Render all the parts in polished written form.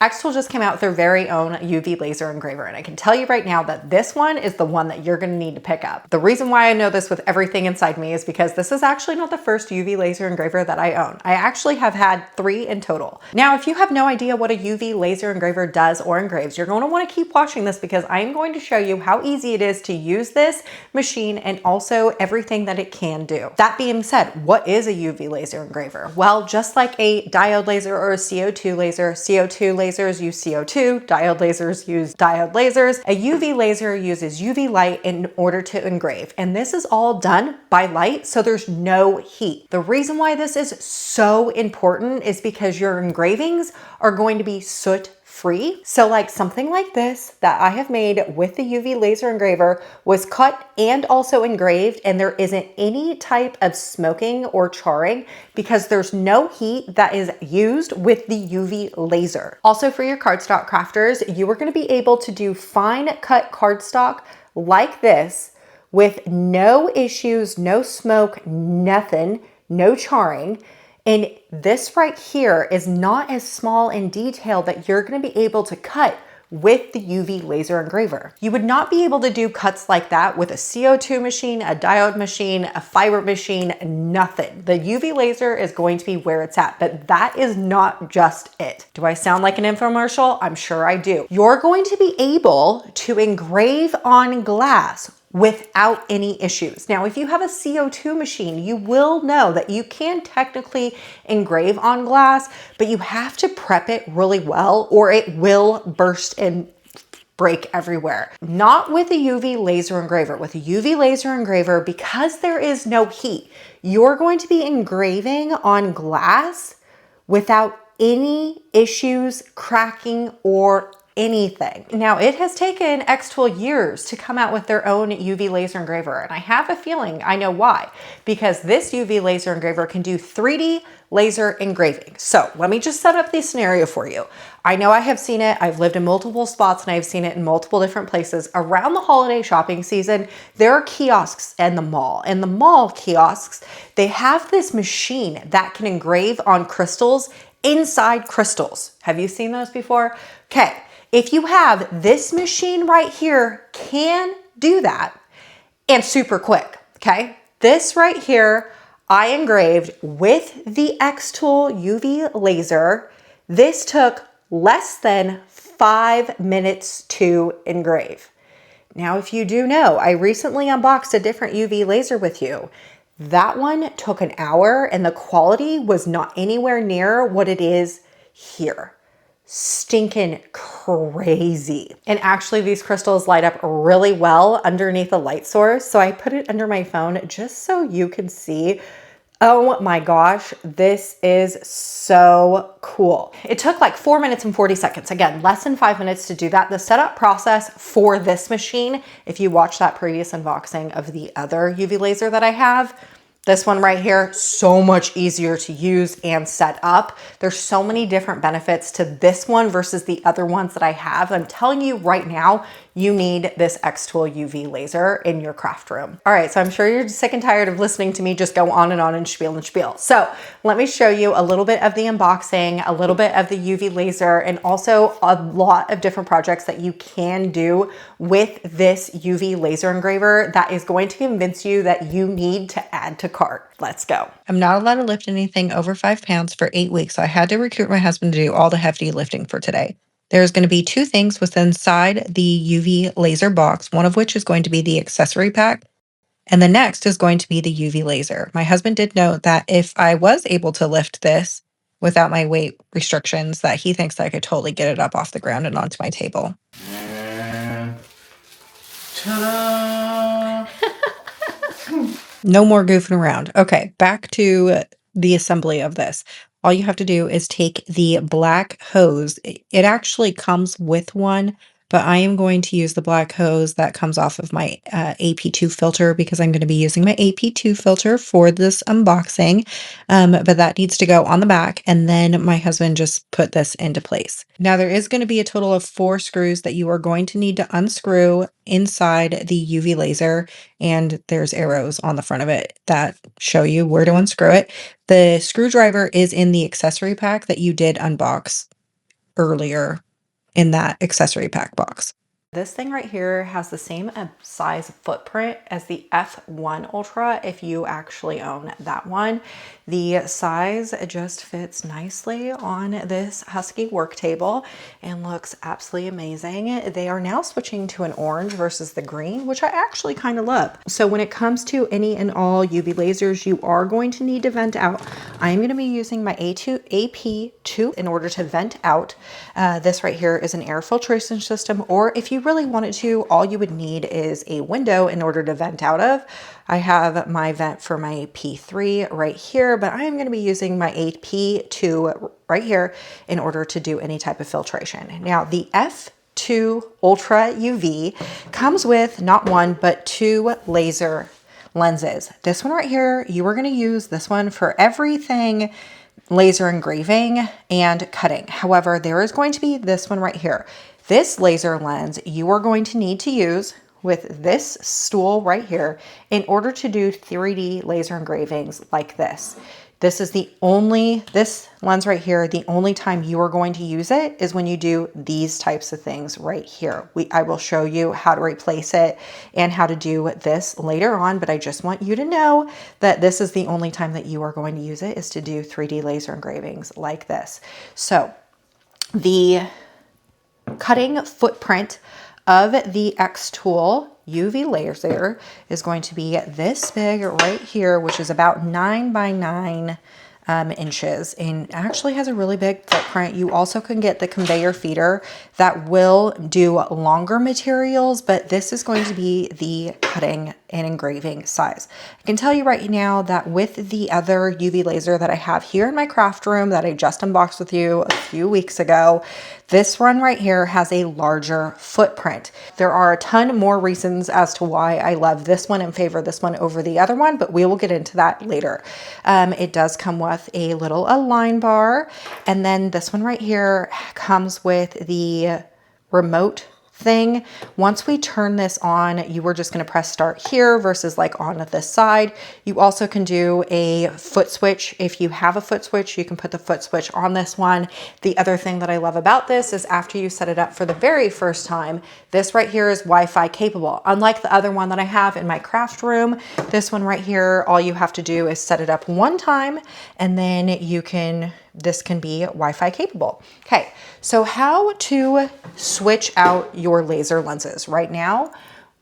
xTool just came out with their very own UV laser engraver, and I can tell you right now that this one is the one that you're gonna need to pick up. The reason why I know this with everything inside me is because this is actually not the first UV laser engraver that I own. I actually have had 3 in total. Now, if you have no idea what a UV laser engraver does or engraves, you're gonna wanna keep watching this because I am going to show you how easy it is to use this machine and also everything that it can do. That being said, what is a UV laser engraver? Well, just like a diode laser or a CO2 laser, CO2 lasers use CO2, diode lasers use diode lasers. A UV laser uses UV light in order to engrave, and this is all done by light, so there's no heat. The reason why this is so important is because your engravings are going to be soot free. So like something like this that I have made with the UV laser engraver was cut and also engraved, and there isn't any type of smoking or charring because there's no heat that is used with the UV laser. Also, for your cardstock crafters, you are going to be able to do fine cut cardstock like this with no issues, no smoke, nothing, no charring. And this right here is not as small in detail that you're going to be able to cut with the UV laser engraver. You would not be able to do cuts like that with a CO2 machine, a diode machine, a fiber machine, nothing. The UV laser is going to be where it's at, but that is not just it. Do I sound like an infomercial? I'm sure I do. You're going to be able to engrave on glass without any issues. Now, if you have a CO2 machine, you will know that you can technically engrave on glass, but you have to prep it really well or it will burst and break everywhere. Not with a UV laser engraver. With a UV laser engraver, because there is no heat, you're going to be engraving on glass without any issues, cracking, or anything. Now, it has taken xTool years to come out with their own UV laser engraver, and I have a feeling I know why, because this UV laser engraver can do 3D laser engraving. So let me just set up the scenario for you. I know I have seen it. I've lived in multiple spots and I've seen it in multiple different places. Around the holiday shopping season, there are kiosks in the mall. In the mall kiosks, they have this machine that can engrave on crystals inside crystals. Have you seen those before? Okay. If you have this machine right here, can do that and super quick, okay? This right here, I engraved with the xTool UV laser. This took less than 5 minutes to engrave. Now, if you do know, I recently unboxed a different UV laser with you. That one took an hour and the quality was not anywhere near what it is here. Stinking crazy. And actually these crystals light up really well underneath a light source. So I put it under my phone just so you can see. Oh my gosh, this is so cool. It took like 4 minutes and 40 seconds. Again, less than 5 minutes to do that. The setup process for this machine, if you watch that previous unboxing of the other UV laser that I have, this one right here, so much easier to use and set up. There's so many different benefits to this one versus the other ones that I have. I'm telling you right now, you need this xTool UV laser in your craft room. All right, so I'm sure you're sick and tired of listening to me just go on and spiel and spiel. So let me show you a little bit of the unboxing, a little bit of the UV laser, and also a lot of different projects that you can do with this UV laser engraver that is going to convince you that you need to add to cart. Let's go. I'm not allowed to lift anything over 5 pounds for 8 weeks, so I had to recruit my husband to do all the hefty lifting for today. There's going to be 2 things within inside the UV laser box, one of which is going to be the accessory pack, and the next is going to be the UV laser. My husband did note that if I was able to lift this without my weight restrictions, that he thinks that I could totally get it up off the ground and onto my table. Ta-da! No more goofing around. Okay, back to the assembly of this. All you have to do is take the black hose. It actually comes with one, but I am going to use the black hose that comes off of my AP2 filter because I'm going to be using my AP2 filter for this unboxing. But that needs to go on the back, and then my husband just put this into place. Now there is going to be a total of 4 screws that you are going to need to unscrew inside the UV laser, and there's arrows on the front of it that show you where to unscrew it. The screwdriver is in the accessory pack that you did unbox earlier in that accessory pack box. This thing right here has the same size footprint as the F1 Ultra if you actually own that one. The size just fits nicely on this Husky work table and looks absolutely amazing. They are now switching to an orange versus the green, which I actually kind of love. So when it comes to any and all UV lasers, you are going to need to vent out. I am going to be using my AP2 in order to vent out. This right here is an air filtration system, or if you really wanted to, all you would need is a window in order to vent out of. I have my vent for my P3 right here, but I am going to be using my AP2 right here in order to do any type of filtration. Now the F2 Ultra UV comes with not one, but two laser lenses. This one right here, you are going to use this one for everything laser engraving and cutting. However, there is going to be this one right here. This laser lens you are going to need to use with this stool right here in order to do 3D laser engravings like this. This lens right here, the only time you are going to use it is when you do these types of things right here. I will show you how to replace it and how to do this later on, but I just want you to know that this is the only time that you are going to use it is to do 3D laser engravings like this. So the cutting footprint of the xTool UV laser is going to be this big right here, which is about 9 by 9 inches, and actually has a really big footprint. You also can get the conveyor feeder that will do longer materials, but this is going to be the cutting and engraving size. I can tell you right now that with the other UV laser that I have here in my craft room that I just unboxed with you a few weeks ago, this one right here has a larger footprint. There are a ton more reasons as to why I love this one and favor this one over the other one, but we will get into that later. It does come with a little align bar, and then this one right here comes with the remote thing. Once we turn this on, you are just going to press start here versus like on this side. You also can do a foot switch. If you have a foot switch, you can put the foot switch on this one. The other thing that I love about this is after you set it up for the very first time, this right here is Wi-Fi capable. Unlike the other one that I have in my craft room, this one right here, all you have to do is set it up one time and then this can be Wi-Fi capable. Okay, so how to switch out your laser lenses. Right now,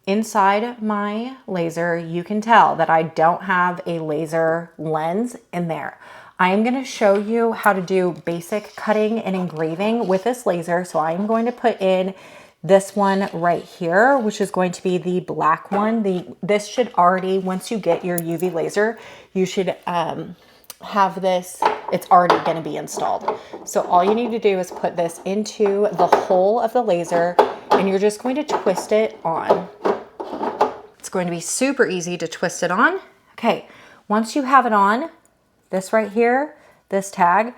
inside my laser, you can tell that I don't have a laser lens in there. I am going to show you how to do basic cutting and engraving with this laser. So I am going to put in this one right here, which is going to be the black one. This should already, once you get your UV laser, you should have this, it's already going to be installed. So all you need to do is put this into the hole of the laser and you're just going to twist it on. It's going to be super easy to twist it on. Okay, once you have it on, this right here, this tag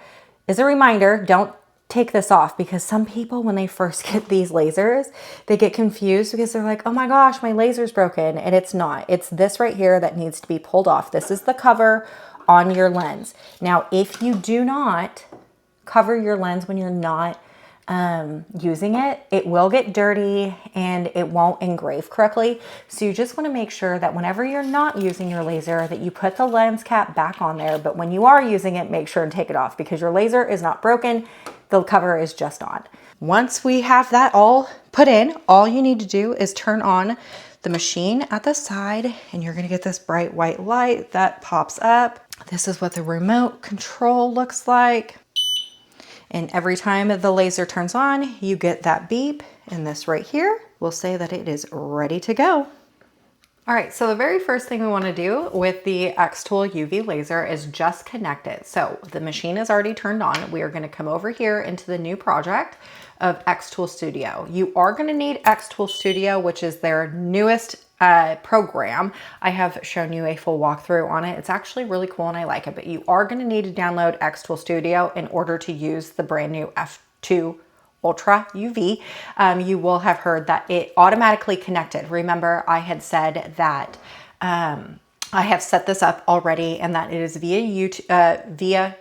is a reminder, don't take this off, because some people, when they first get these lasers, they get confused because they're like, oh my gosh, my laser's broken, and it's not. It's this right here that needs to be pulled off. This is the cover on your lens. Now, if you do not cover your lens when you're not using it, it will get dirty and it won't engrave correctly. So you just want to make sure that whenever you're not using your laser, that you put the lens cap back on there. But when you are using it, make sure and take it off, because your laser is not broken. The cover is just on. Once we have that all put in, all you need to do is turn on the machine at the side, and you're going to get this bright white light that pops up. This is what the remote control looks like. And every time the laser turns on, you get that beep, and this right here will say that it is ready to go. All right, so the very first thing we want to do with the xTool UV laser is just connect it. So the machine is already turned on. We are going to come over here into the new project of xTool Studio. You are going to need xTool Studio, which is their newest program. I have shown you a full walkthrough on it. It's actually really cool and I like it, but you are going to need to download xTool Studio in order to use the brand new F2 Ultra UV. You will have heard that it automatically connected. Remember, I had said that I have set this up already and that it is via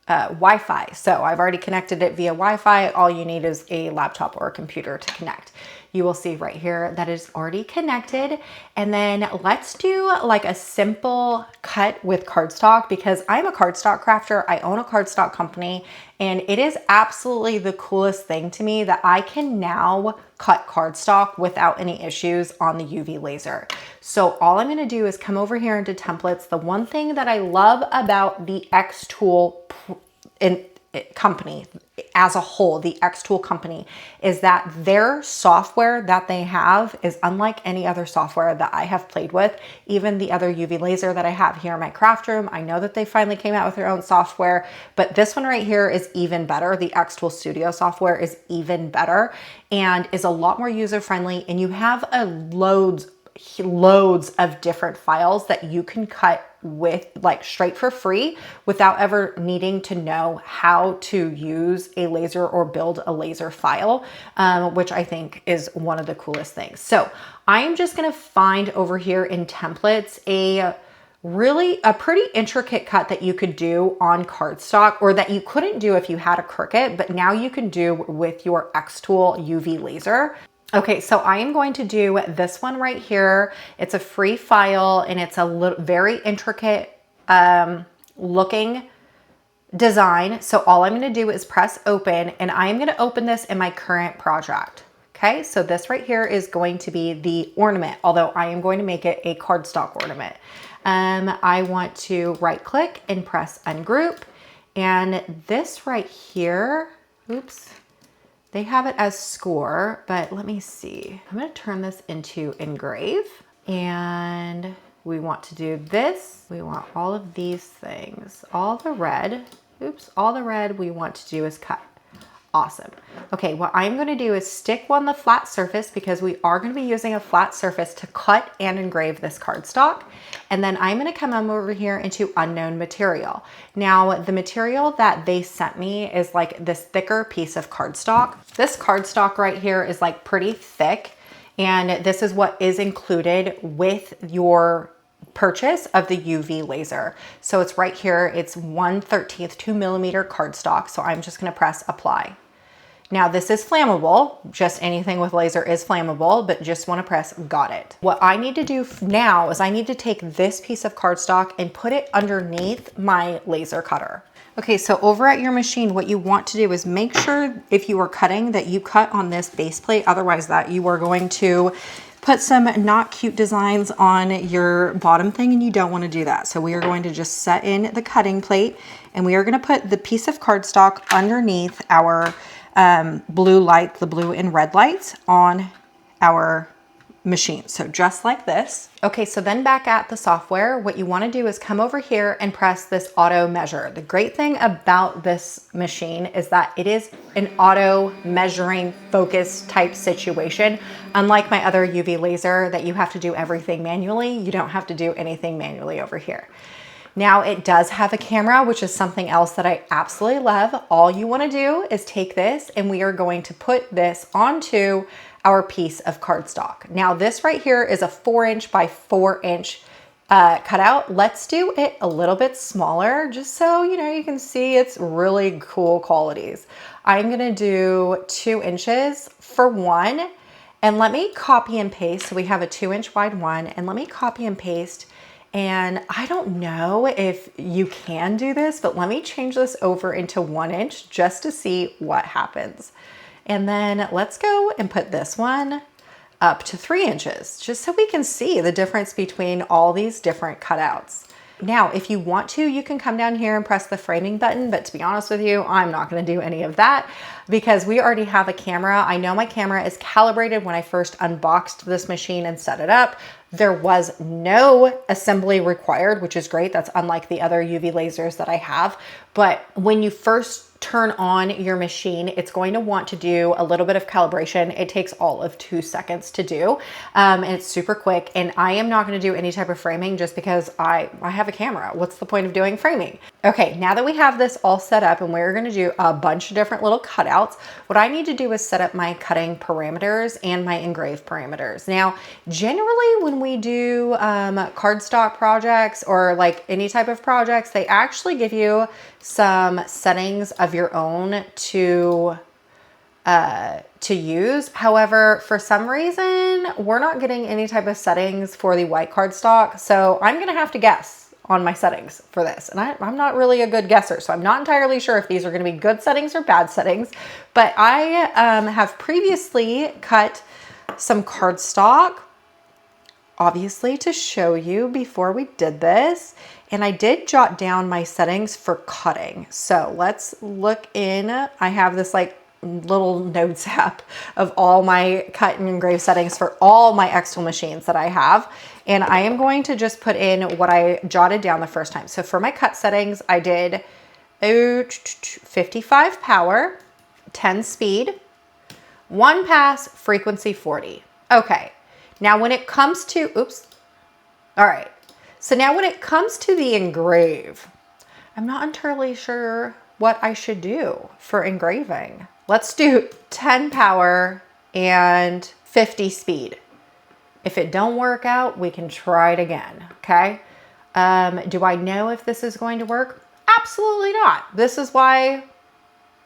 Wi-Fi. So I've already connected it via Wi-Fi. All you need is a laptop or a computer to connect. You will see right here that is already connected. And then let's do like a simple cut with cardstock, because I'm a cardstock crafter. I own a cardstock company, and it is absolutely the coolest thing to me that I can now cut cardstock without any issues on the UV laser. So all I'm gonna do is come over here into templates. The one thing that I love about the xTool company as a whole, the xTool company, is that their software that they have is unlike any other software that I have played with. Even the other UV laser that I have here in my craft room, I know that they finally came out with their own software, but this one right here is even better. The xTool Studio software is even better and is a lot more user-friendly, and you have loads of different files that you can cut with like straight for free without ever needing to know how to use a laser or build a laser file, which I think is one of the coolest things. So I am just going to find over here in templates a pretty intricate cut that you could do on cardstock, or that you couldn't do if you had a Cricut, but now you can do with your xTool UV laser. Okay, so I am going to do this one right here. It's a free file, and it's a very intricate looking design. So all I'm going to do is press open, and I'm going to open this in my current project. Okay, so this right here is going to be the ornament, although I am going to make it a cardstock ornament. I want to right click and press ungroup, and this right here, oops. They have it as score, but let me see. I'm gonna turn this into engrave, and we want to do this. We want all of these things. All the red we want to do is cut. Awesome. Okay, what I'm gonna do is stick on the flat surface, because we are gonna be using a flat surface to cut and engrave this cardstock. And then I'm gonna come over here into unknown material. Now, the material that they sent me is like this thicker piece of cardstock. This cardstock right here is like pretty thick, and this is what is included with your purchase of the UV laser. So it's right here, it's 1/13 2mm cardstock. So I'm just gonna press apply. Now this is flammable, just anything with laser is flammable, but just wanna press got it. What I need to do now is I need to take this piece of cardstock and put it underneath my laser cutter. Okay, so over at your machine, what you want to do is make sure if you are cutting that you cut on this base plate, otherwise that you are going to put some not cute designs on your bottom thing, and you don't want to do that. So we are going to just set in the cutting plate, and we are going to put the piece of cardstock underneath our blue light, the blue and red lights on our machine. So just like this. Okay, so then back at the software, what you want to do is come over here and press this auto measure. The great thing about this machine is that it is an auto measuring focus type situation. Unlike my other UV laser that you have to do everything manually, you don't have to do anything manually over here. Now it does have a camera, which is something else that I absolutely love. All you want to do is take this, and we are going to put this onto our piece of cardstock. Now this right here is a 4" by 4" cutout. Let's do it a little bit smaller, just so you can see its really cool qualities. I'm gonna do 2 inches for one, and let me copy and paste. So we have a 2" wide one, and let me copy and paste. And I don't know if you can do this, but let me change this over into 1" just to see what happens. And then let's go and put this one up to 3 inches, just so we can see the difference between all these different cutouts. Now, if you want to, you can come down here and press the framing button, but to be honest with you, I'm not gonna do any of that because we already have a camera. I know my camera is calibrated. When I first unboxed this machine and set it up, there was no assembly required, which is great. That's unlike the other UV lasers that I have. But when you first turn on your machine, it's going to want to do a little bit of calibration. It takes all of 2 seconds to do, and it's super quick. And I am not going to do any type of framing just because I have a camera. What's the point of doing framing? Okay, now that we have this all set up and we're going to do a bunch of different little cutouts, what I need to do is set up my cutting parameters and my engrave parameters. Now, generally when we do cardstock projects or like any type of projects, they actually give you some settings of your own to use. However, for some reason, we're not getting any type of settings for the white cardstock. So I'm going to have to guess on my settings for this. And I'm not really a good guesser, so I'm not entirely sure if these are going to be good settings or bad settings. But I have previously cut some cardstock, obviously, to show you before we did this. And I did jot down my settings for cutting. So let's look in. I have this like little notes app of all my cut and engrave settings for all my xTool machines that I have. And I am going to just put in what I jotted down the first time. So for my cut settings, I did 55 power, 10 speed, 1 pass, frequency 40. Okay. Now when it comes to, oops. All right. So now when it comes to the engrave, I'm not entirely sure what I should do for engraving. Let's do 10 power and 50 speed. If it don't work out, we can try it again, okay? Do I know if this is going to work? Absolutely not. This is why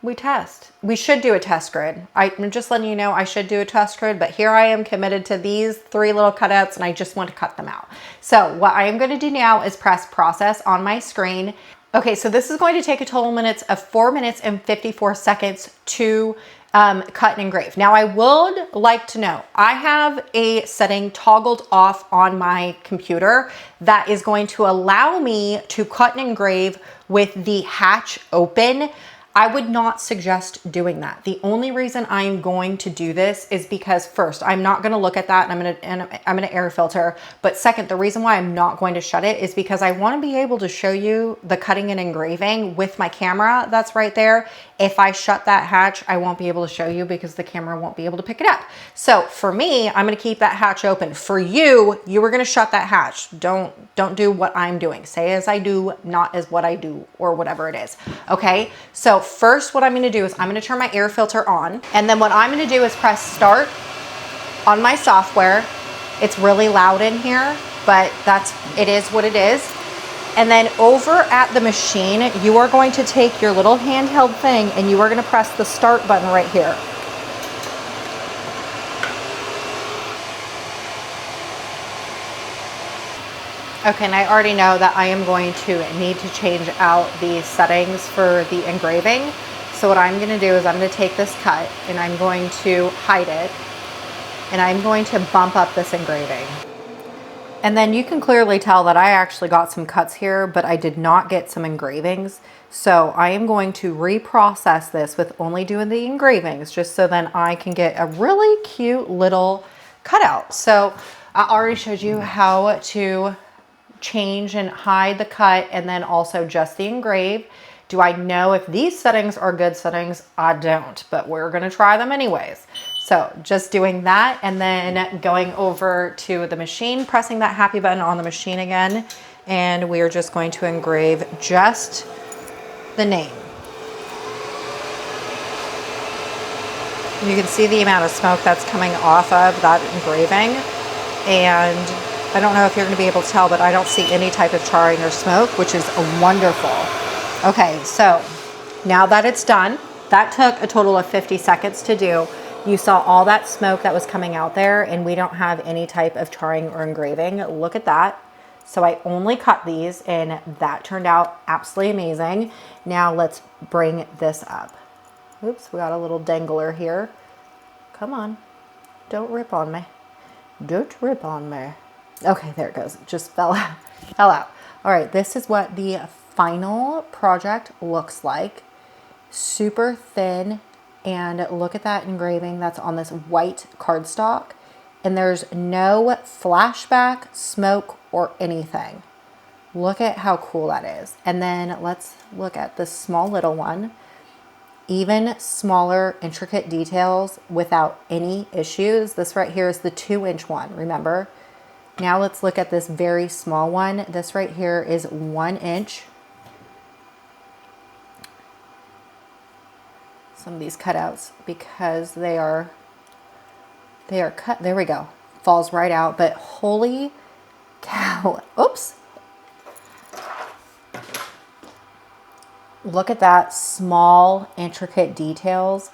we test. We should do a test grid. I'm just letting you know I should do a test grid, but here I am committed to these 3 little cutouts and I just want to cut them out. So what I am going to do now is press process on my screen. Okay, so this is going to take a total minutes of 4 minutes and 54 seconds to cut and engrave. Now I would like to know, I have a setting toggled off on my computer that is going to allow me to cut and engrave with the hatch open. I would not suggest doing that. The only reason I'm going to do this is because first, I'm not going to look at that and I'm going to air filter. But second, the reason why I'm not going to shut it is because I want to be able to show you the cutting and engraving with my camera that's right there. If I shut that hatch, I won't be able to show you because the camera won't be able to pick it up. So for me, I'm going to keep that hatch open. For you, you were going to shut that hatch. Don't do what I'm doing. Say as I do, not as what I do, or whatever it is. Okay. So first, what I'm going to do is I'm going to turn my air filter on. And then what I'm going to do is press start on my software. It's really loud in here, but it is what it is. And then over at the machine, you are going to take your little handheld thing and you are going to press the start button right here. Okay, and I already know that I am going to need to change out the settings for the engraving. So what I'm going to do is I'm going to take this cut and I'm going to hide it and I'm going to bump up this engraving. And then you can clearly tell that I actually got some cuts here, but I did not get some engravings. So I am going to reprocess this with only doing the engravings just so then I can get a really cute little cutout. So I already showed you how to change and hide the cut and then also just the engrave. Do I know if these settings are good settings? I don't, but we're going to try them anyways. So just doing that and then going over to the machine, pressing that happy button on the machine again. And we are just going to engrave just the name. You can see the amount of smoke that's coming off of that engraving. And I don't know if you're going to be able to tell, but I don't see any type of charring or smoke, which is wonderful. Okay, so now that it's done, that took a total of 50 seconds to do. You saw all that smoke that was coming out there and we don't have any type of charring or engraving. Look at that. So I only cut these and that turned out absolutely amazing. Now let's bring this up. Oops, we got a little dangler here. Come on, don't rip on me. Don't rip on me. Okay, there it goes. It just fell out. All right, this is what the final project looks like. Super thin. And look at that engraving that's on this white cardstock. And there's no flashback, smoke, or anything. Look at how cool that is. And then let's look at this small little one. Even smaller, intricate details without any issues. This right here is the 2-inch one, remember? Now let's look at this very small one. This right here is 1 inch. Some of these cutouts because they are cut. There we go. Falls right out, but holy cow. Oops. Look at that, small, intricate details.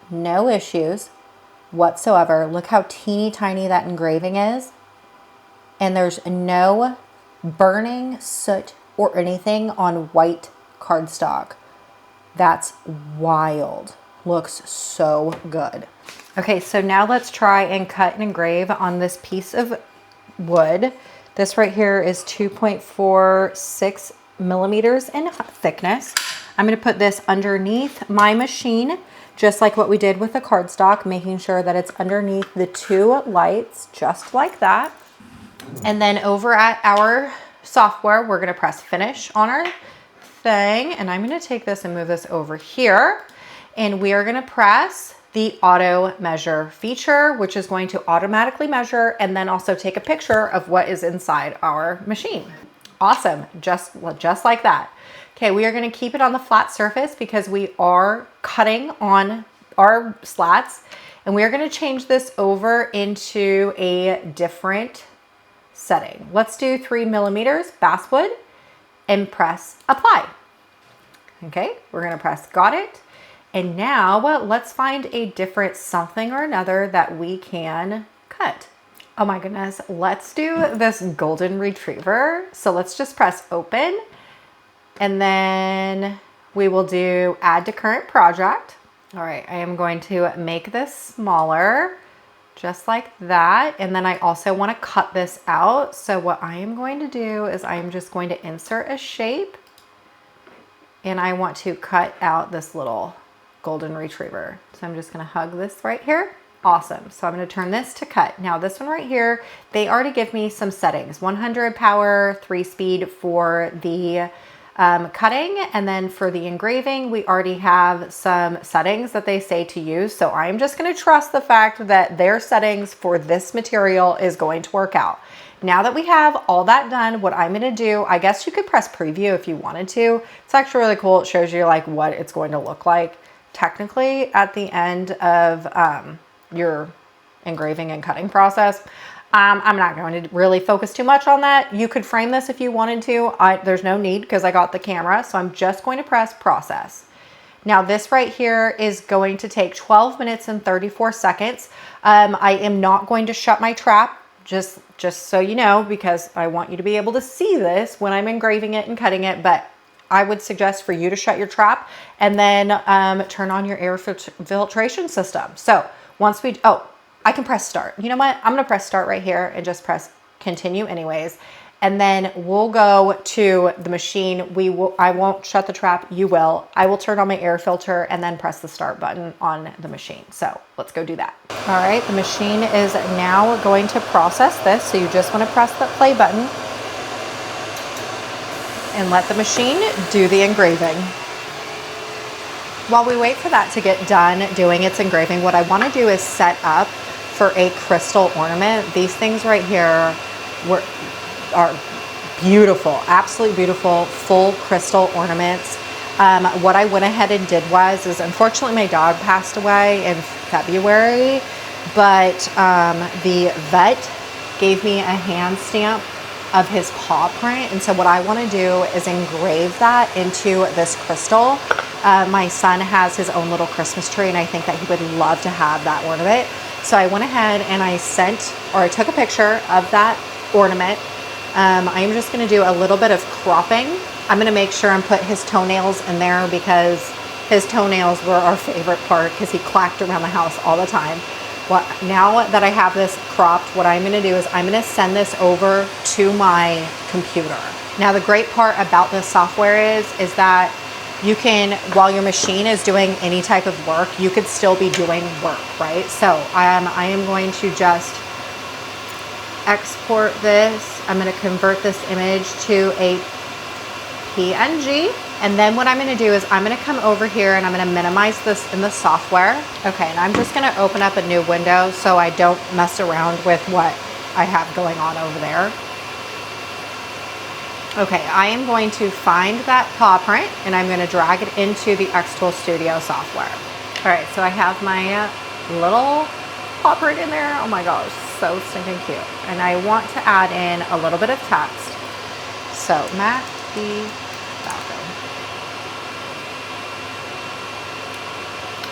No issues whatsoever. Look how teeny tiny that engraving is. And there's no burning, soot, or anything on white cardstock. That's wild. Looks so good. Okay, so now let's try and cut and engrave on this piece of wood. This right here is 2.46 millimeters in thickness. I'm going to put this underneath my machine, just like what we did with the cardstock, making sure that it's underneath the two lights, just like that. And then over at our software, we're going to press finish on our thing. And I'm going to take this and move this over here. And we are going to press the auto measure feature, which is going to automatically measure and then also take a picture of what is inside our machine. Awesome, just like that. Okay, we are going to keep it on the flat surface because we are cutting on our slats, and we are going to change this over into a different setting. Let's do 3 millimeters basswood and press apply. Okay, we're going to press got it. And now let's find a different something or another that we can cut. Oh my goodness, let's do this golden retriever. So let's just press open, and then we will do add to current project. All right, I am going to make this smaller, just like that. And then I also want to cut this out. So what I am going to do is I am just going to insert a shape, and I want to cut out this little golden retriever. So I'm just going to hug this right here. Awesome. So I'm going to turn this to cut. Now this one right here, they already give me some settings: 100 power, 3 speed for the cutting. And then for the engraving, we already have some settings that they say to use. So I'm just going to trust the fact that their settings for this material is going to work out. Now that we have all that done, what I'm going to do, I guess you could press preview if you wanted to. It's actually really cool. It shows you like what it's going to look like technically at the end of your engraving and cutting process. I'm not going to really focus too much on that. You could frame this if you wanted to. There's no need because I got the camera. So I'm just going to press process. Now this right here is going to take 12 minutes and 34 seconds. I am not going to shut my trap, just so you know, because I want you to be able to see this when I'm engraving it and cutting it. But I would suggest for you to shut your trap and then turn on your air filtration system. So once we, I can press start. You know what? I'm going to press start right here and just press continue anyways. And then we'll go to the machine. I won't shut the trap. You will. I will turn on my air filter and then press the start button on the machine. So let's go do that. All right. The machine is now going to process this. So you just want to press the play button and let the machine do the engraving. While we wait for that to get done doing its engraving, what I want to do is set up for a crystal ornament. These things right here are beautiful, absolutely beautiful, full crystal ornaments. What I went ahead and did is unfortunately my dog passed away in February, but the vet gave me a hand stamp of his paw print. And so what I want to do is engrave that into this crystal. My son has his own little Christmas tree, and I think that he would love to have that ornament. So I went ahead and I took a picture of that ornament. I'm just going to do a little bit of cropping. I'm going to make sure and put his toenails in there because his toenails were our favorite part because he clacked around the house all the time. Well, now that I have this cropped, what I'm going to do is I'm going to send this over to my computer. Now, the great part about this software is that you can, while your machine is doing any type of work, you could still be doing work, right? So I am going to just export this. I'm going to convert this image to a PNG. And then what I'm going to do is I'm going to come over here and I'm going to minimize this in the software. Okay, and I'm just going to open up a new window so I don't mess around with what I have going on over there. Okay, I am going to find that paw print and I'm going to drag it into the xTool Studio software. All right, so I have my little paw print in there. Oh my gosh, so stinking cute. And I want to add in a little bit of text. So Matt the Falcon.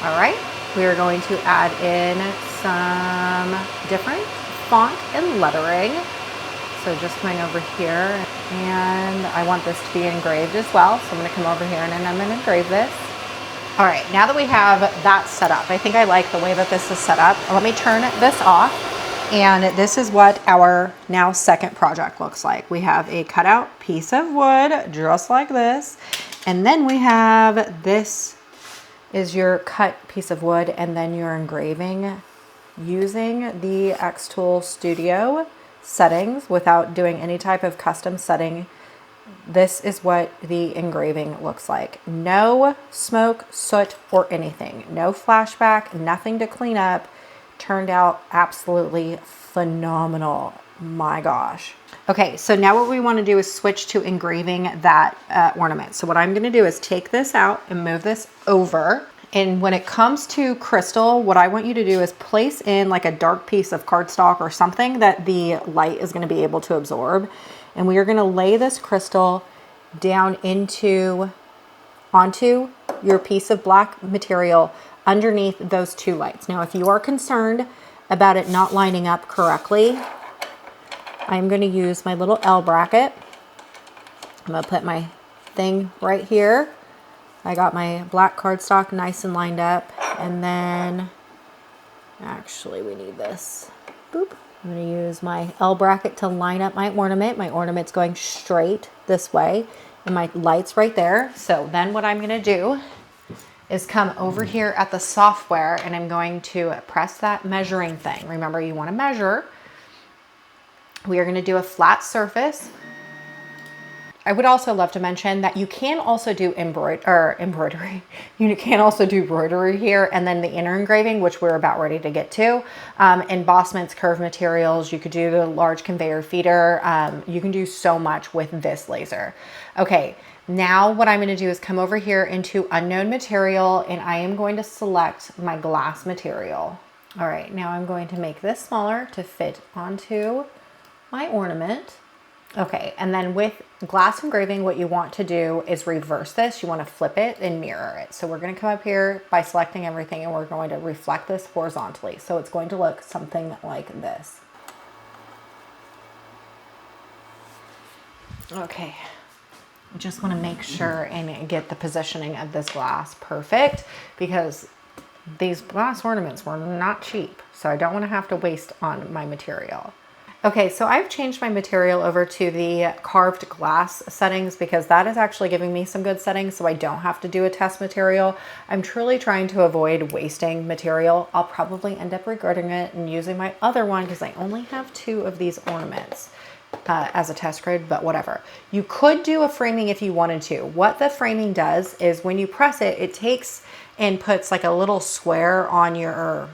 All right, we are going to add in some different font and lettering. So just coming over here, and I want this to be engraved as well. So I'm going to come over here and I'm going to engrave this. All right, now that we have that set up, I think I like the way that this is set up. Let me turn this off. And this is what our now second project looks like. We have a cutout piece of wood, just like this. And then we have this is your cut piece of wood, and then you're engraving using the xTool Studio settings without doing any type of custom setting. This is what the engraving looks like. No smoke, soot, or anything. No flashback, nothing to clean up. Turned out absolutely phenomenal. My gosh. Okay, so now what we want to do is switch to engraving that ornament. So what I'm going to do is take this out and move this over. And when it comes to crystal, what I want you to do is place in like a dark piece of cardstock or something that the light is going to be able to absorb. And we are going to lay this crystal down onto your piece of black material underneath those two lights. Now, if you are concerned about it not lining up correctly, I'm going to use my little L bracket. I'm going to put my thing right here. I got my black cardstock nice and lined up, and then actually we need this. Boop. I'm going to use my L bracket to line up my ornament. My ornament's going straight this way, and my light's right there. So then what I'm going to do is come over here at the software, and I'm going to press that measuring thing. Remember, you want to measure. We are going to do a flat surface. I would also love to mention that you can also do embroidery. You can also do embroidery here, and then the inner engraving, which we're about ready to get to. Embossments, curved materials. You could do the large conveyor feeder. You can do so much with this laser. Okay, now what I'm going to do is come over here into unknown material, and I am going to select my glass material. All right, now I'm going to make this smaller to fit onto my ornament. Okay, and then with glass engraving, what you want to do is reverse this. You want to flip it and mirror it. So we're going to come up here by selecting everything, and we're going to reflect this horizontally. So it's going to look something like this. Okay, I just want to make sure and get the positioning of this glass perfect, because these glass ornaments were not cheap. So I don't want to have to waste on my material. Okay, so I've changed my material over to the carved glass settings because that is actually giving me some good settings, so I don't have to do a test material. I'm truly trying to avoid wasting material. I'll probably end up regretting it and using my other one because I only have 2 of these ornaments as a test grid, but whatever. You could do a framing if you wanted to. What the framing does is when you press it, it takes and puts like a little square on your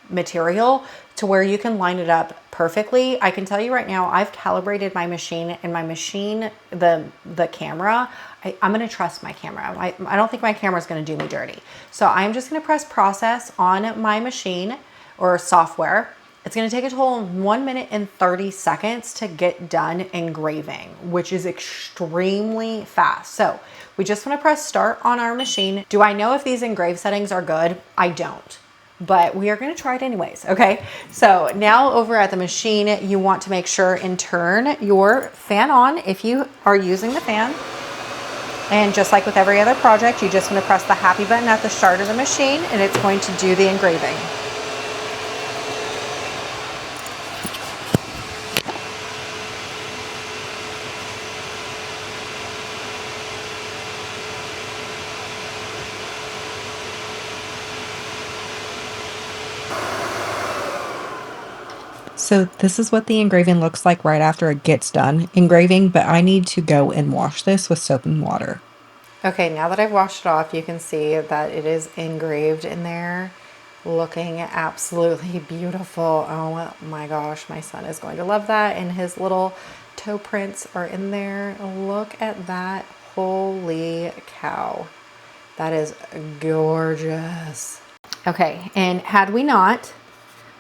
material to where you can line it up perfectly. I can tell you right now, I've calibrated my machine, and my machine, the camera, I'm going to trust my camera. I don't think my camera is going to do me dirty. So I'm just going to press process on my machine or software. It's going to take a total of 1 minute and 30 seconds to get done engraving, which is extremely fast. So we just want to press start on our machine. Do I know if these engrave settings are good? I don't. But we are going to try it anyways. Okay, so now over at the machine, you want to make sure and turn your fan on if you are using the fan. And just like with every other project, you just want to press the happy button at the start of the machine, and it's going to do the engraving. So this is what the engraving looks like right after it gets done engraving, but I need to go and wash this with soap and water. Okay, now that I've washed it off, you can see that it is engraved in there, looking absolutely beautiful. Oh my gosh, my son is going to love that, and his little toe prints are in there. Look at that. Holy cow. That is gorgeous. Okay, and had we not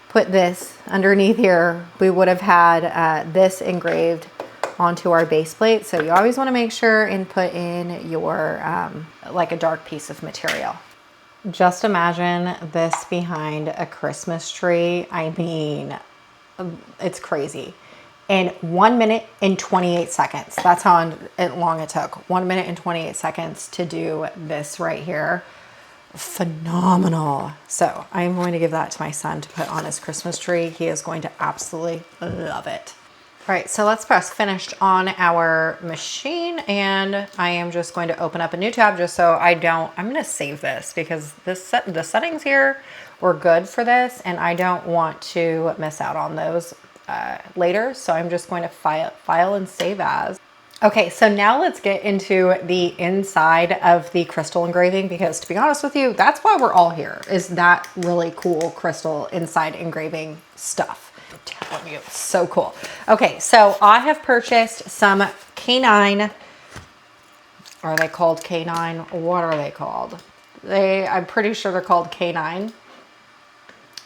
put this underneath here, we would have had this engraved onto our base plate. So you always want to make sure and put in your, like a dark piece of material. Just imagine this behind a Christmas tree. I mean, it's crazy. In 1 minute and 28 seconds. That's how long it took. 1 minute and 28 seconds to do this right here. Phenomenal. So I'm going to give that to my son to put on his Christmas tree. He is going to absolutely love it. All right, so let's press finished on our machine, and I am just going to open up a new tab just so I'm going to save this because the settings here were good for this, and I don't want to miss out on those later. So I'm just going to file and save as. Okay, so now let's get into the inside of the crystal engraving, because to be honest with you, that's why we're all here, is that really cool crystal inside engraving stuff. I'm telling you, it's so cool. Okay, so I have purchased some K9. Are they called K9? What are they called? I'm pretty sure they're called K9.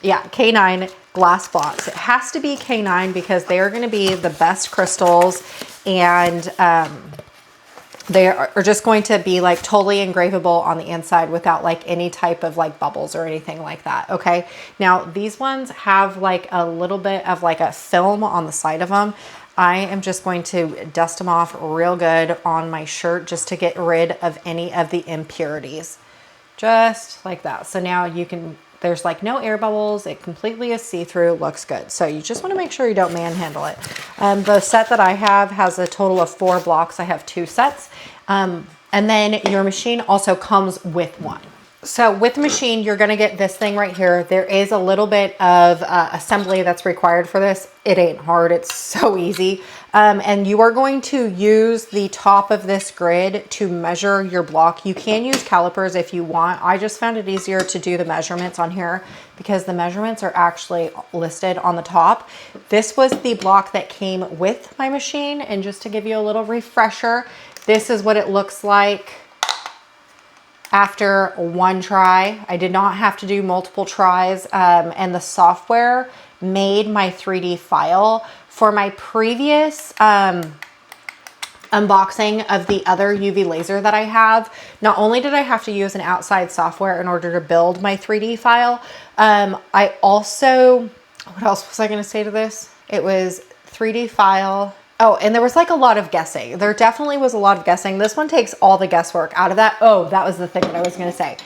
Yeah, K9 glass blocks. It has to be K9 because they are going to be the best crystals, and they are just going to be like totally engravable on the inside without like any type of like bubbles or anything like that. Okay. Now these ones have like a little bit of like a film on the side of them. I am just going to dust them off real good on my shirt just to get rid of any of the impurities. Just like that. So now you can, there's like no air bubbles. It completely is see-through, looks good. So you just want to make sure you don't manhandle it. The set that I have has a total of 4 blocks. I have 2 sets. And then your machine also comes with one. So with the machine, you're going to get this thing right here. There is a little bit of assembly that's required for this. It ain't hard. It's so easy. And you are going to use the top of this grid to measure your block. You can use calipers if you want. I just found it easier to do the measurements on here because the measurements are actually listed on the top. This was the block that came with my machine. And just to give you a little refresher, this is what it looks like after one try. I did not have to do multiple tries, and the software made my 3D file. For my previous unboxing of the other UV laser that I have, not only did I have to use an outside software in order to build my 3D file, I also, what else was I going to say to this? It was 3D file. Oh, and there was like a lot of guessing. There definitely was a lot of guessing. This one takes all the guesswork out of that. Oh, that was the thing that I was going to say.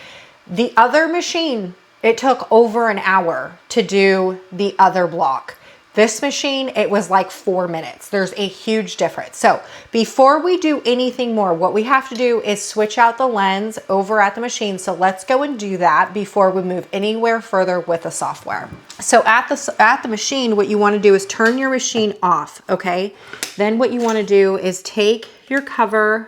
The other machine, it took over an hour to do the other block. This machine, it was like 4 minutes. There's a huge difference. So before we do anything more, what we have to do is switch out the lens over at the machine. So let's go and do that before we move anywhere further with the software. So at the machine, what you want to do is turn your machine off, okay? Then what you want to do is take your cover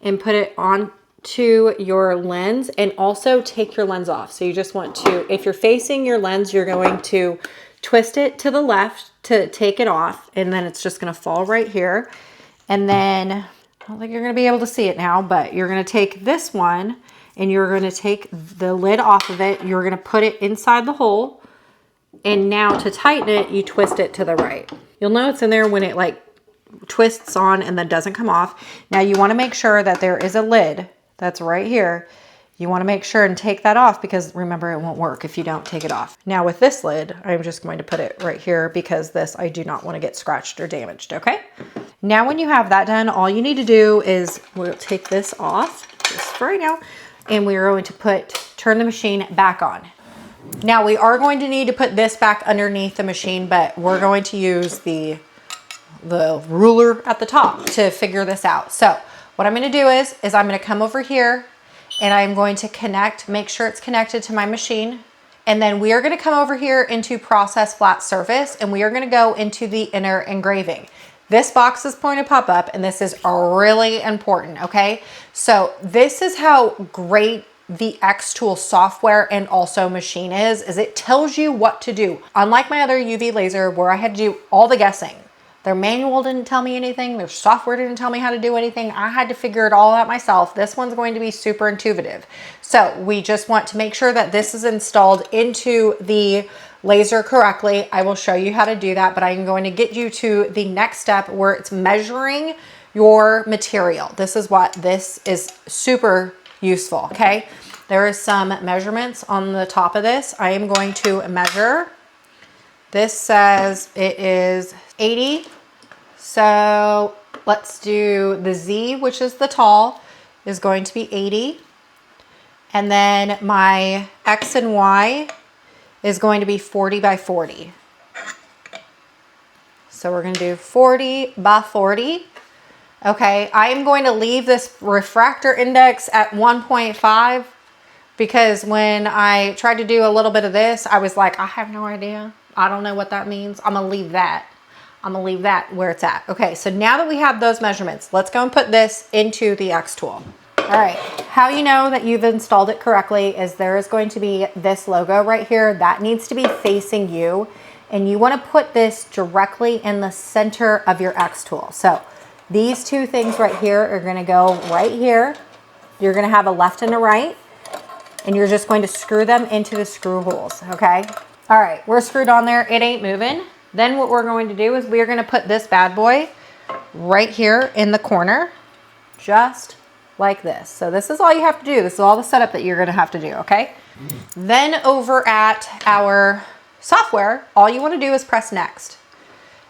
and put it on to your lens, and also take your lens off. So you just want to, if you're facing your lens, you're going to twist it to the left to take it off, and then it's just going to fall right here. And then I don't think you're going to be able to see it now, but you're going to take this one and you're going to take the lid off of it. You're going to put it inside the hole, and now to tighten it, you twist it to the right. You'll know it's in there when it like twists on and then doesn't come off. Now you want to make sure that there is a lid that's right here. You want to make sure and take that off, because remember, it won't work if you don't take it off. Now with this lid, I'm just going to put it right here because this, I do not want to get scratched or damaged, okay? Now when you have that done, all you need to do is we'll take this off just for right now, and we are going to turn the machine back on. Now we are going to need to put this back underneath the machine, but we're going to use the ruler at the top to figure this out. So what I'm going to do is I'm going to come over here, and I'm going to make sure it's connected to my machine. And then we are going to come over here into process flat surface, and we are going to go into the inner engraving. This box is going to pop up, and this is really important. Okay. So this is how great the xTool software and also machine is it tells you what to do. Unlike my other UV laser where I had to do all the guessing, Their manual didn't tell me anything. Their software didn't tell me how to do anything. I had to figure it all out myself. This one's going to be super intuitive. So we just want to make sure that this is installed into the laser correctly. I will show you how to do that, but I'm going to get you to the next step where it's measuring your material. This is what this is super useful, okay? There is some measurements on the top of this. I am going to measure. This says it is 80. So let's do the Z, which is the tall, is going to be 80. And then my X and Y is going to be 40 by 40. So we're going to do 40 by 40. Okay, I am going to leave this refractor index at 1.5 because when I tried to do a little bit of this, I was like, I have no idea. I don't know what that means. I'm gonna leave that. I'm gonna leave that where it's at. Okay, so now that we have those measurements, let's go and put this into the xTool. All right, how you know that you've installed it correctly is there is going to be this logo right here that needs to be facing you, and you wanna put this directly in the center of your xTool. So these two things right here are gonna go right here. You're gonna have a left and a right, and you're just going to screw them into the screw holes, okay? All right, we're screwed on there, it ain't moving. Then what we're going to do is we're gonna put this bad boy right here in the corner, just like this. So this is all you have to do. This is all the setup that you're gonna have to do, okay? Then over at our software, all you wanna do is press next.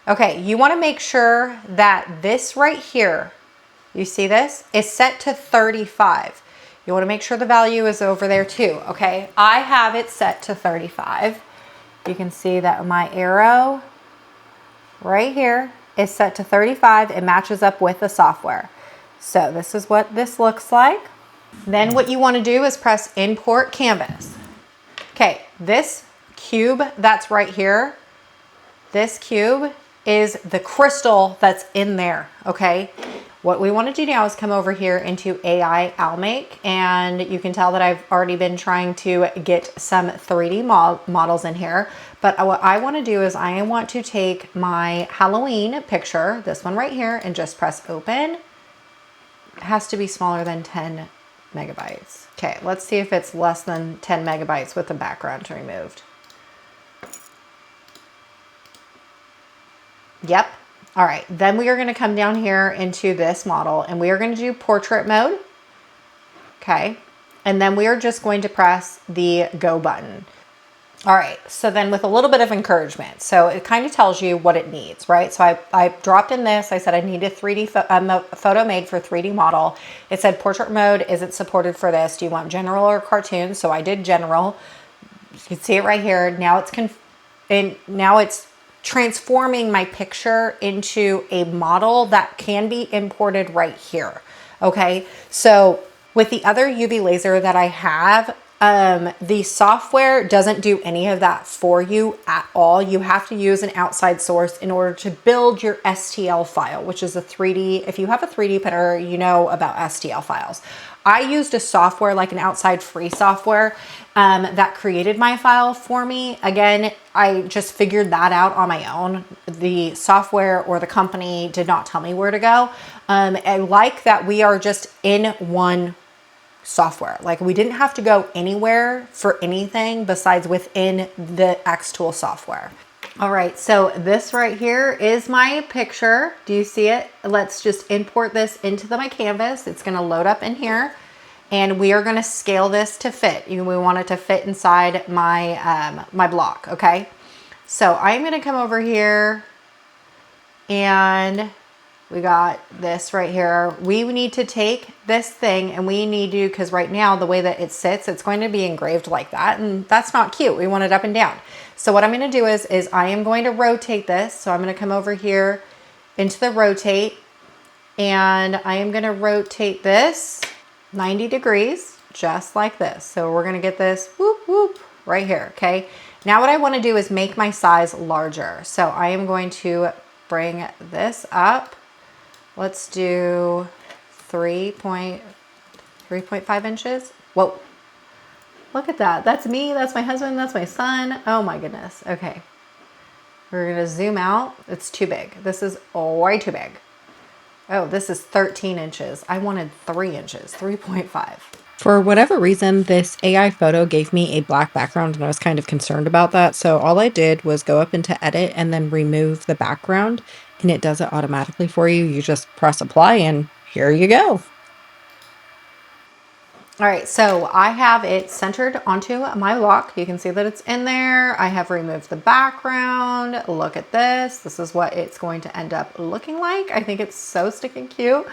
Okay, you wanna make sure that this right here, you see this, is set to 35. You wanna make sure the value is over there too, okay? I have it set to 35. You can see that my arrow right here is set to 35. It matches up with the software. So this is what this looks like. Then what you wanna do is press import canvas. Okay, this cube that's right here, this cube is the crystal that's in there, okay? What we want to do now is come over here into AI Almake, and you can tell that I've already been trying to get some 3D models in here. But what I want to do is I want to take my Halloween picture, this one right here, and just press open. It has to be smaller than 10 megabytes. Okay, let's see if it's less than 10 megabytes with the background removed. Yep. All right, then we are gonna come down here into this model and we are gonna do portrait mode. Okay, and then we are just going to press the go button. All right, so then with a little bit of encouragement, so it kind of tells you what it needs, right? So I dropped in this, I said I need a 3D photo made for 3D model. It said portrait mode, is it supported for this? Do you want general or cartoon? So I did general. You can see it right here. Now it's transforming my picture into a model that can be imported right here. Okay, so with the other UV laser that I have, the software doesn't do any of that for you at all. You have to use an outside source in order to build your STL file, which is a 3D. If you have a 3D printer, you know about STL files. I used a software, like an outside free software, that created my file for me. Again, I just figured that out on my own. The software or the company did not tell me where to go. I like that we are just in one software. Like we didn't have to go anywhere for anything besides within the xTool software. All right, so this right here is my picture. Do you see it? Let's just import this into my canvas. It's gonna load up in here and we are gonna scale this to fit. We want it to fit inside my, my block, okay? So I'm gonna come over here and we got this right here. We need to take this thing and we need to, because right now the way that it sits, it's going to be engraved like that, and that's not cute. We want it up and down. So what I'm going to do is I am going to rotate this. So I'm going to come over here into the rotate and I am going to rotate this 90 degrees, just like this. So we're going to get this whoop, whoop right here. Okay. Now what I want to do is make my size larger. So I am going to bring this up. Let's do 3.5 inches. Whoa, look at that. That's me, that's my husband, that's my son. Oh my goodness, okay. We're gonna zoom out. It's too big. This is way too big. Oh, this is 13 inches. I wanted 3 inches, 3.5. For whatever reason, this AI photo gave me a black background and I was kind of concerned about that. So all I did was go up into edit and then remove the background and it does it automatically for you. You just press apply and here you go. All right, so I have it centered onto my block. You can see that it's in there. I have removed the background. Look at this. This is what it's going to end up looking like. I think it's so stinking cute.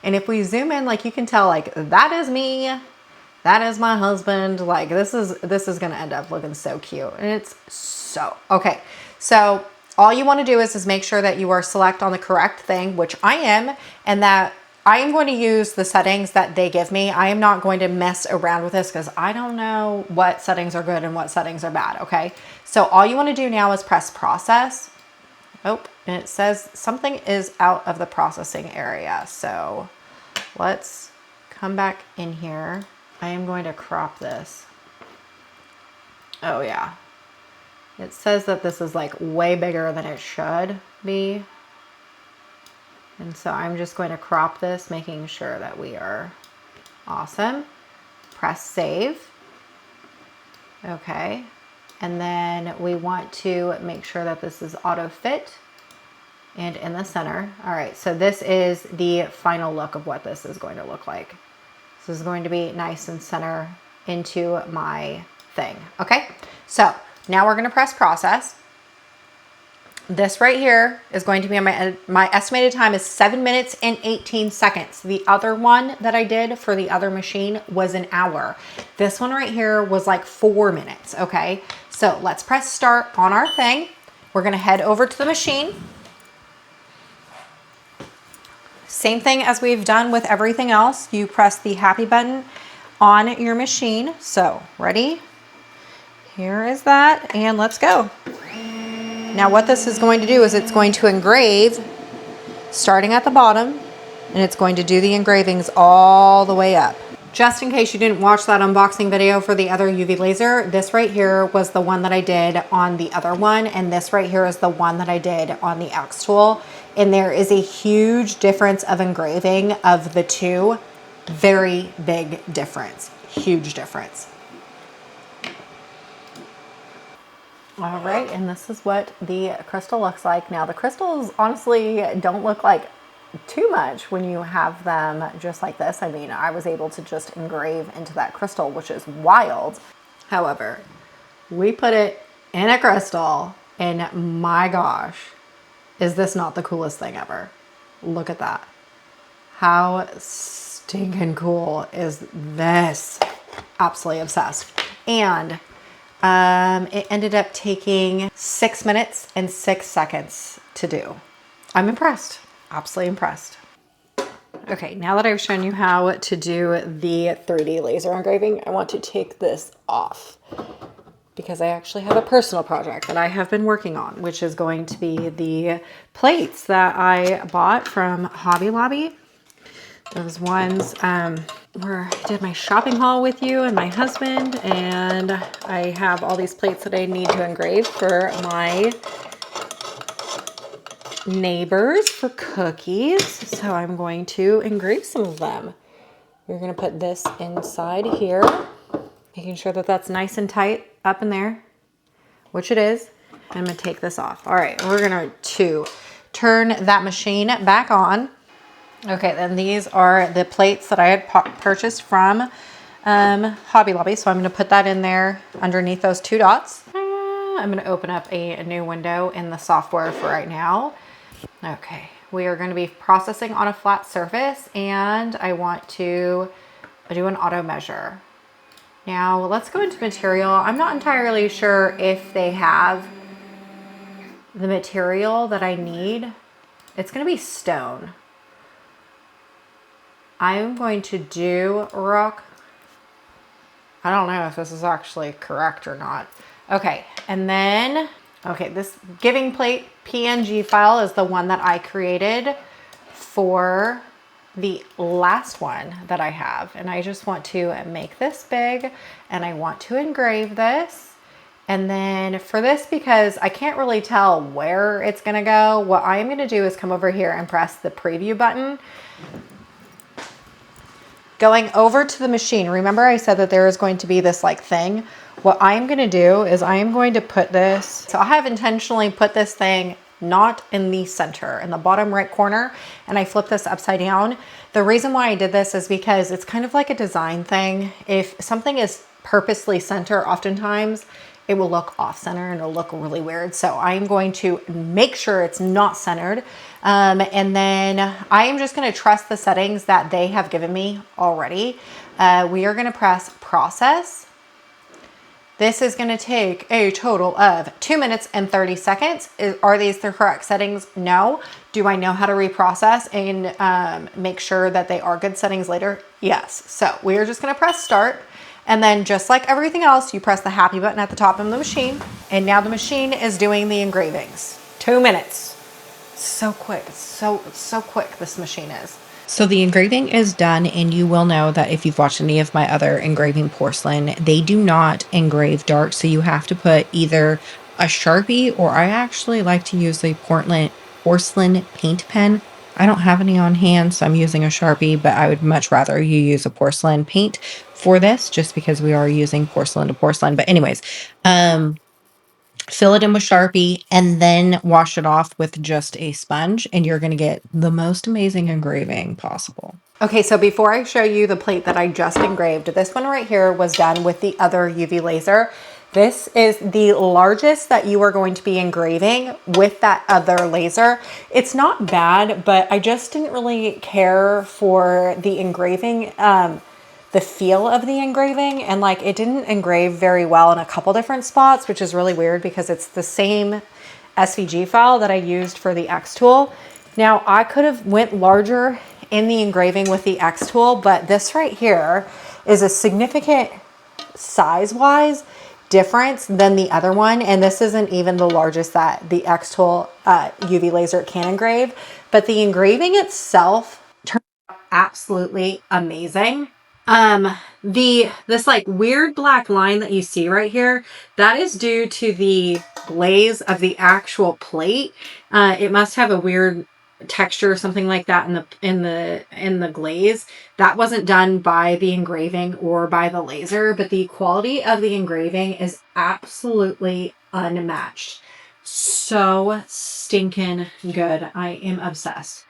And if we zoom in, like you can tell, like that is me. That is my husband. Like this is gonna end up looking so cute. And it's so, okay. So all you wanna do is make sure that you are select on the correct thing, which I am, and that I am going to use the settings that they give me. I am not going to mess around with this because I don't know what settings are good and what settings are bad, okay? So all you wanna do now is press process. Oh, and it says something is out of the processing area. So let's come back in here. I am going to crop this. Oh yeah. It says that this is like way bigger than it should be. And so I'm just going to crop this, making sure that we are awesome. Press save. Okay. And then we want to make sure that this is auto fit and in the center. All right. So this is the final look of what this is going to look like. This is going to be nice and center into my thing. Okay. So now we're going to press process. This right here is going to be my estimated time is 7 minutes and 18 seconds. The other one that I did for the other machine was an hour. This one right here was like 4 minutes. Okay. So let's press start on our thing. We're going to head over to the machine. Same thing as we've done with everything else. You press the happy button on your machine. So ready? Here is that, and let's go. Now what this is going to do is it's going to engrave starting at the bottom, and it's going to do the engravings all the way up. Just in case you didn't watch that unboxing video for the other UV laser, this right here was the one that I did on the other one, and this right here is the one that I did on the xTool. And there is a huge difference of engraving of the two. Very big difference, huge difference. All right, and this is what the crystal looks like. Now the crystals honestly don't look like too much when you have them just like this. I mean, I was able to just engrave into that crystal, which is wild. However, we put it in a crystal, and my gosh, is this not the coolest thing ever? Look at that. How stinking cool is this? Absolutely obsessed. And it ended up taking 6 minutes and 6 seconds to do. I'm impressed, absolutely impressed. Okay, now that I've shown you how to do the 3D laser engraving, I want to take this off because I actually have a personal project that I have been working on, which is going to be the plates that I bought from Hobby Lobby. Those ones where I did my shopping haul with you and my husband, and I have all these plates that I need to engrave for my neighbors for cookies. So I'm going to engrave some of them. We're going to put this inside here, making sure that that's nice and tight up in there, which it is. I'm going to take this off. All right, we're going to turn that machine back on. Okay, then these are the plates that I had purchased from Hobby Lobby. So I'm going to put that in there underneath those 2 dots. I'm going to open up a new window in the software for right now. Okay, we are going to be processing on a flat surface, and I want to do an auto measure. Now let's go into material. I'm not entirely sure if they have the material that I need. It's going to be stone. I'm going to do rock. I don't know if this is actually correct or not. Okay, and then, okay, this giving plate PNG file is the one that I created for the last one that I have. And I just want to make this big, and I want to engrave this. And then for this, because I can't really tell where it's gonna go, what I'm gonna do is come over here and press the preview button. Going over to the machine, remember I said that there is going to be this like thing. What I'm gonna do is I am going to put this, so I have intentionally put this thing not in the center, in the bottom right corner, and I flip this upside down. The reason why I did this is because it's kind of like a design thing. If something is purposely center, oftentimes it will look off center and it'll look really weird. So I'm going to make sure it's not centered. And then I am just gonna trust the settings that they have given me already. We are gonna press process. This is gonna take a total of 2 minutes and 30 seconds. Are these the correct settings? No. Do I know how to reprocess and make sure that they are good settings later? Yes. So we are just gonna press start. And then just like everything else, you press the happy button at the top of the machine. And now the machine is doing the engravings. 2 minutes. So quick, so quick this machine is. So the engraving is done, and you will know that if you've watched any of my other engraving porcelain, they do not engrave dark. So you have to put either a Sharpie, or I actually like to use the porcelain paint pen. I don't have any on hand, so I'm using a Sharpie, but I would much rather you use a porcelain paint for this, just because we are using porcelain to porcelain. But anyways, fill it in with Sharpie and then wash it off with just a sponge, and you're going to get the most amazing engraving possible. Okay, so before I show you the plate that I just engraved, this one right here was done with the other UV laser. This is the largest that you are going to be engraving with that other laser. It's not bad, but I just didn't really care for the engraving, the feel of the engraving, and like it didn't engrave very well in a couple different spots, which is really weird because it's the same SVG file that I used for the xTool. Now I could have went larger in the engraving with the xTool, but this right here is a significant size-wise difference than the other one, and this isn't even the largest that the xTool UV laser can engrave, but the engraving itself turned out absolutely amazing. This like weird black line that you see right here, that is due to the glaze of the actual plate. It must have a weird texture or something like that in the glaze. That wasn't done by the engraving or by the laser, but the quality of the engraving is absolutely unmatched. So stinking good. I am obsessed.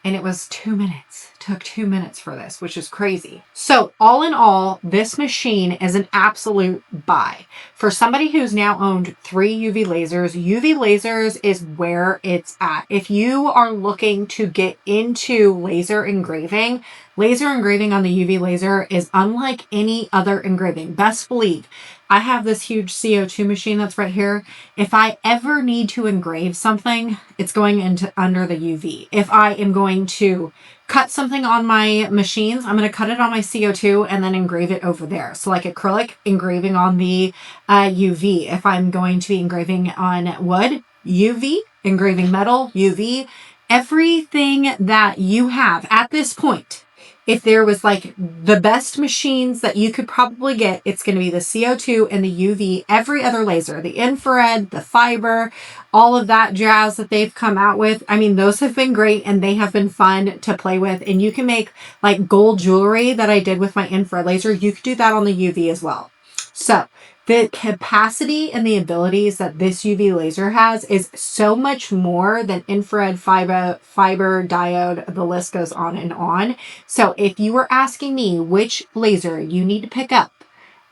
And it was 2 minutes. It took 2 minutes for this, which is crazy. So all in all, this machine is an absolute buy. For somebody who's now owned 3 UV lasers is where it's at. If you are looking to get into laser engraving on the UV laser is unlike any other engraving. Best believe, I have this huge CO2 machine that's right here. If I ever need to engrave something, it's going into under the UV. If I am going to cut something on my machines, I'm going to cut it on my CO2 and then engrave it over there. So like acrylic, engraving on the UV. If I'm going to be engraving on wood, UV, engraving metal, UV. Everything that you have at this point, if there was like the best machines that you could probably get, it's going to be the CO2 and the UV, every other laser, the infrared, the fiber, all of that jazz that they've come out with. I mean, those have been great and they have been fun to play with. And you can make like gold jewelry that I did with my infrared laser. You could do that on the UV as well. So the capacity and the abilities that this UV laser has is so much more than infrared, fiber, diode, the list goes on and on. So if you were asking me which laser you need to pick up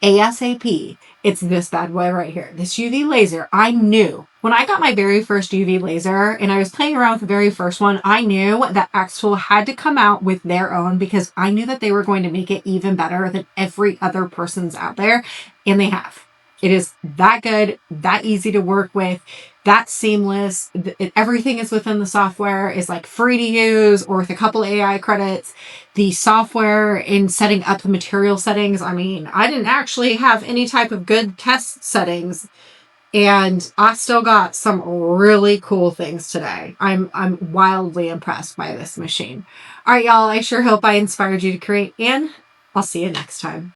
ASAP, it's this bad boy right here. This UV laser, I knew. When I got my very first UV laser and I was playing around with the very first one, I knew that xTool had to come out with their own because I knew that they were going to make it even better than every other person's out there. And they have. It is that good, that easy to work with, that seamless. Everything is within the software, is like free to use or with a couple AI credits. The software in setting up the material settings, I mean, I didn't actually have any type of good test settings and I still got some really cool things today. I'm wildly impressed by this machine. All right, y'all, I sure hope I inspired you to create, and I'll see you next time.